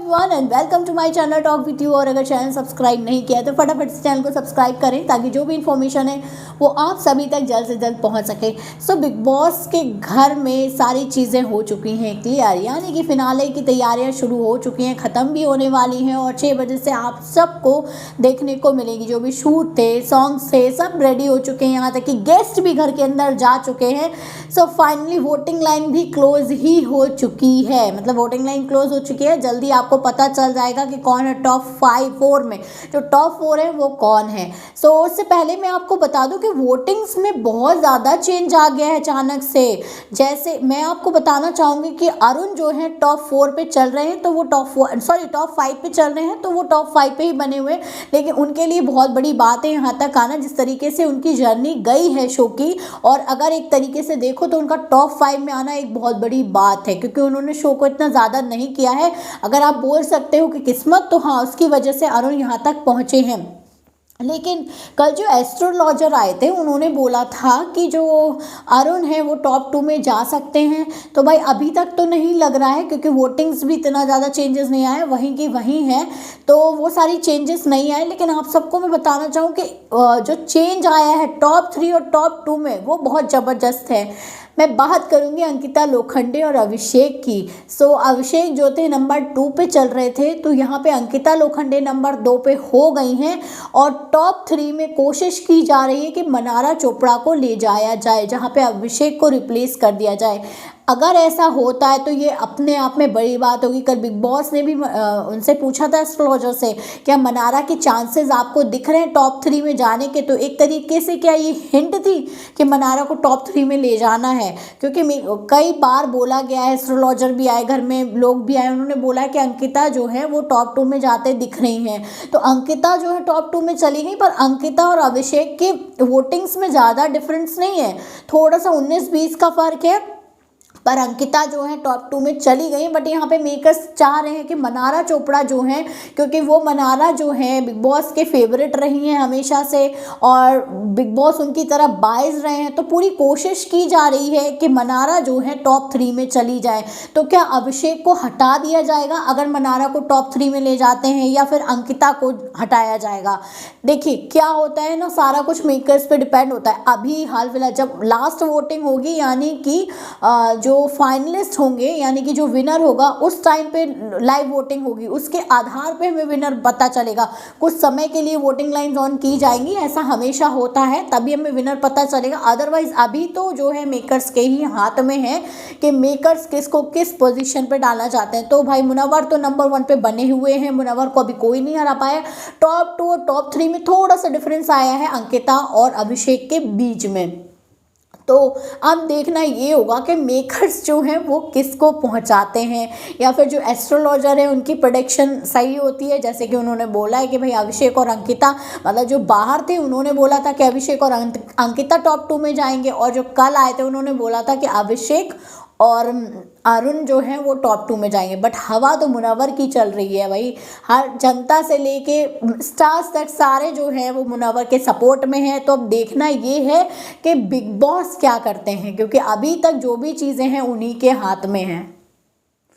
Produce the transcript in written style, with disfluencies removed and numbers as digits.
Everyone and welcome to my channel talk with you. और अगर channel subscribe नहीं किया है तो फटाफट से चैनल को सब्सक्राइब करें ताकि जो भी इन्फॉर्मेशन है वो आप सभी तक जल्द से जल्द पहुंच सके। सो बिग बॉस के घर में सारी चीज़ें हो चुकी हैं क्लियर, यानी कि फिनाले की तैयारियां शुरू हो चुकी हैं, ख़त्म भी होने वाली हैं और 6 बजे से आप सबको देखने को मिलेगी। जो भी शूट थे, सॉन्ग्स थे, सब रेडी हो चुके हैं, यहाँ तक कि गेस्ट भी घर के अंदर जा चुके हैं। सो फाइनली वोटिंग लाइन भी क्लोज ही हो चुकी है, मतलब वोटिंग लाइन क्लोज हो चुकी है। जल्दी आपको पता चल जाएगा कि कौन है टॉप 4 में, जो टॉप 4 है वो कौन है। सो उससे पहले मैं आपको बता दूं कि वोटिंग्स में बहुत ज़्यादा चेंज आ गया है अचानक से। जैसे मैं आपको बताना चाहूँगी कि अरुण जो है टॉप 4 पे चल रहे हैं, तो वो टॉप 5 पे चल रहे हैं, तो वो टॉप 5 पे ही बने हुए हैं। लेकिन उनके लिए बहुत बड़ी बात है यहाँ तक आना, जिस तरीके से उनकी जर्नी गई है शो की। और अगर एक तरीके से देखो तो उनका टॉप 5 में आना एक बहुत बड़ी बात है, क्योंकि उन्होंने शो को इतना ज़्यादा नहीं किया है। अगर आप बोल सकते हो कि किस्मत, तो हाँ, उसकी वजह से अरुण यहाँ तक पहुँचे हैं। लेकिन कल जो एस्ट्रोलॉजर आए थे उन्होंने बोला था कि जो अरुण है वो टॉप 2 में जा सकते हैं। तो भाई अभी तक तो नहीं लग रहा है, क्योंकि वोटिंग्स भी इतना ज़्यादा चेंजेस नहीं आए, वहीं की वहीं है, तो वो सारी चेंजेस नहीं आए। लेकिन आप सबको मैं बताना चाहूँ कि जो चेंज आया है टॉप 3 और टॉप 2 में वो बहुत ज़बरदस्त है। मैं बात करूंगी अंकिता लोखंडे और अभिषेक की। सो अभिषेक जो थे नंबर 2 पे चल रहे थे, तो यहाँ पे अंकिता लोखंडे नंबर 2 पे हो गई हैं। और टॉप 3 में कोशिश की जा रही है कि मनारा चोपड़ा को ले जाया जाए, जहाँ पे अभिषेक को रिप्लेस कर दिया जाए। अगर ऐसा होता है तो ये अपने आप में बड़ी बात होगी। कल बिग बॉस ने भी उनसे पूछा था एस्ट्रोलॉजर से, क्या मनारा के चांसेस आपको दिख रहे हैं टॉप 3 में जाने के? तो एक तरीके से क्या ये हिंट थी कि मनारा को टॉप 3 में ले जाना है, क्योंकि कई बार बोला गया है, एस्ट्रोलॉजर भी आए, घर में लोग भी आए, उन्होंने बोला कि अंकिता जो है वो टॉप 2 में जाते दिख रही हैं। तो अंकिता जो है टॉप 2 में चली गई, पर अंकिता और अभिषेक के वोटिंग्स में ज़्यादा डिफरेंस नहीं है, थोड़ा सा 19-20 का फ़र्क है, पर अंकिता जो है टॉप 2 में चली गई। बट यहाँ पे मेकर्स चाह रहे हैं कि मनारा चोपड़ा जो है, क्योंकि वो मनारा जो है बिग बॉस के फेवरेट रही हैं हमेशा से और बिग बॉस उनकी तरफ बायस रहे हैं, तो पूरी कोशिश की जा रही है कि मनारा जो है टॉप 3 में चली जाए। तो क्या अभिषेक को हटा दिया जाएगा अगर मनारा को टॉप 3 में ले जाते हैं, या फिर अंकिता को हटाया जाएगा? देखिए क्या होता है ना, सारा कुछ मेकर्स पे डिपेंड होता है। अभी हाल फिलहाल जब लास्ट वोटिंग होगी, यानी कि जो फाइनलिस्ट होंगे, यानी कि जो विनर होगा, उस टाइम पे लाइव वोटिंग होगी, उसके आधार पे हमें विनर पता चलेगा। कुछ समय के लिए वोटिंग लाइन्स ऑन की जाएंगी, ऐसा हमेशा होता है, तभी हमें विनर पता चलेगा। अदरवाइज अभी तो जो है मेकर्स के ही हाथ में है कि मेकर्स किसको किस पोजीशन पे डालना चाहते हैं। तो भाई मुनव्वर तो नंबर 1 पे बने हुए हैं, मुनव्वर को अभी कोई नहीं हरा पाया। टॉप 2 और टॉप 3 में थोड़ा सा डिफरेंस आया है अंकिता और अभिषेक के बीच में। तो अब देखना ये होगा कि मेकर्स जो हैं वो किसको पहुंचाते हैं, या फिर जो एस्ट्रोलॉजर है उनकी प्रेडिक्शन सही होती है। जैसे कि उन्होंने बोला है कि भाई अभिषेक और अंकिता, मतलब जो बाहर थे उन्होंने बोला था कि अभिषेक और अंकिता टॉप 2 में जाएंगे, और जो कल आए थे उन्होंने बोला था कि अभिषेक और अरुण जो है वो टॉप 2 में जाएंगे। बट हवा तो मुनव्वर की चल रही है भाई, हर जनता से लेके स्टार्स तक सारे जो हैं वो मुनव्वर के सपोर्ट में हैं। तो अब देखना ये है कि बिग बॉस क्या करते हैं, क्योंकि अभी तक जो भी चीज़ें हैं उन्हीं के हाथ में हैं।